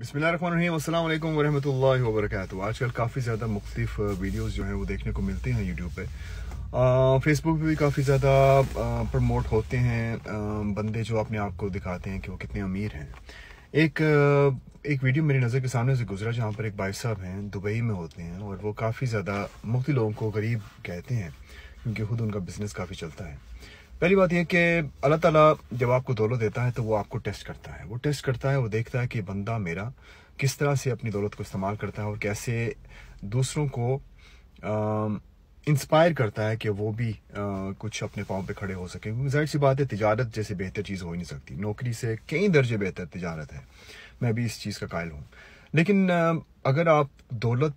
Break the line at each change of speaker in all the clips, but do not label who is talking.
बिस्मिल्लाहिर्रहमानिर्रहीम, अस्सलाम वालेकुम वरहमतुल्लाहि वबरकातुहू। आजकल काफ़ी ज़्यादा मुख्तलिफ वीडियोज़ जो हैं वो देखने को मिलते हैं यूट्यूब पे। फेसबुक पे भी काफ़ी ज़्यादा प्रमोट होते हैं बंदे जो अपने आप को दिखाते हैं कि वो कितने अमीर हैं। एक वीडियो मेरी नज़र के सामने से गुजरा जहाँ पर एक भाई साहब हैं, दुबई में होते हैं और वो काफ़ी ज़्यादा मुख्तलिफ लोगों को गरीब कहते हैं क्योंकि खुद उनका बिज़नेस काफ़ी चलता है। पहली बात यह कि अल्लाह ताला जब आपको दौलत देता है तो वो आपको टेस्ट करता है, वो देखता है कि बंदा मेरा किस तरह से अपनी दौलत को इस्तेमाल करता है और कैसे दूसरों को इंस्पायर करता है कि वो भी कुछ अपने पाँव पे खड़े हो सके। क्योंकि जाहिर सी बात है, तिजारत जैसे बेहतर चीज़ हो ही नहीं सकती। नौकरी से कई दर्जे बेहतर तिजारत है, मैं भी इस चीज़ का कायल हूँ। लेकिन अगर आप दौलत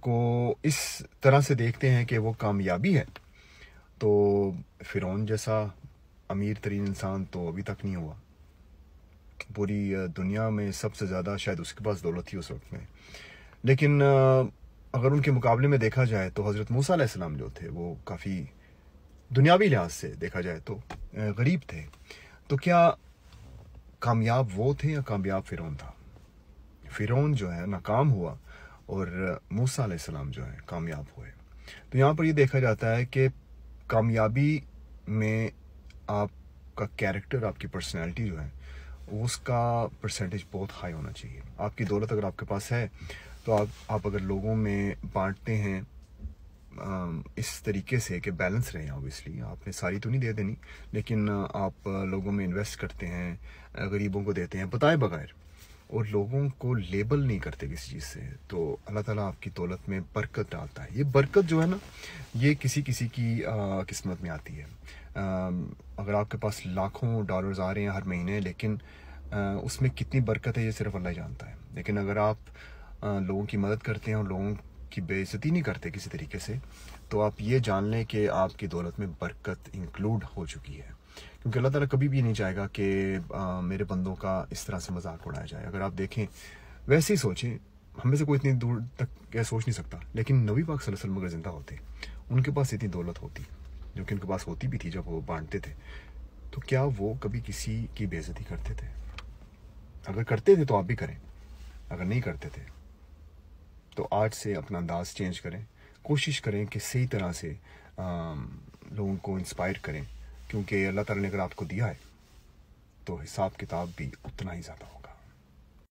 को इस तरह से देखते हैं कि वो कामयाबी है, तो फिरौन जैसा अमीर तरीन इंसान तो अभी तक नहीं हुआ। पूरी दुनिया में सबसे ज़्यादा शायद उसके पास दौलत थी उस वक्त में। लेकिन अगर उनके मुकाबले में देखा जाए तो हज़रत मूसा अलैहिस्सलाम जो थे वो काफ़ी दुनियावी लिहाज से देखा जाए तो गरीब थे। तो क्या कामयाब वो थे या कामयाब फिरौन था? फिरौन जो है नाकाम हुआ और मूसा अलैहिस्सलाम जो है कामयाब हुए। तो यहाँ पर ये देखा जाता है कि कामयाबी में आपका कैरेक्टर, आपकी पर्सनैलिटी जो है उसका परसेंटेज बहुत हाई होना चाहिए। आपकी दौलत अगर आपके पास है तो आप अगर लोगों में बांटते हैं इस तरीके से कि बैलेंस रहे, ऑब्वियसली आपने सारी तो नहीं दे देनी, लेकिन आप लोगों में इन्वेस्ट करते हैं, गरीबों को देते हैं बताए बगैर, और लोगों को लेबल नहीं करते किसी चीज़ से, तो अल्लाह ताला आपकी दौलत में बरकत डालता है। ये बरकत जो है ना, ये किसी किसी की किस्मत में आती है। अगर आपके पास लाखों डॉलर्स आ रहे हैं हर महीने, लेकिन उसमें कितनी बरकत है ये सिर्फ अल्लाह जानता है। लेकिन अगर आप लोगों की मदद करते हैं और लोगों की बेइज्जती नहीं करते किसी तरीके से, तो आप ये जान लें कि आपकी दौलत में बरकत इंक्लूड हो चुकी है। क्योंकि अल्लाह ताला कभी भी नहीं चाहेगा कि मेरे बंदों का इस तरह से मजाक उड़ाया जाए। अगर आप देखें, वैसे ही सोचें, हमें से कोई इतनी दूर तक क्या सोच नहीं सकता, लेकिन नबी पाक सल्लल्लाहु अलैहि वसल्लम अगर जिंदा होते, उनके पास इतनी दौलत होती जो कि उनके पास होती भी थी जब वो बांटते थे, तो क्या वो कभी किसी की बेइज्जती करते थे? अगर करते थे तो आप भी करें, अगर नहीं करते थे तो आज से अपना अंदाज चेंज करें, कोशिश करें कि सही तरह से लोगों को इंस्पायर करें। क्योंकि अल्लाह ताला ने अगर आपको दिया है तो हिसाब किताब भी उतना ही ज़्यादा होगा।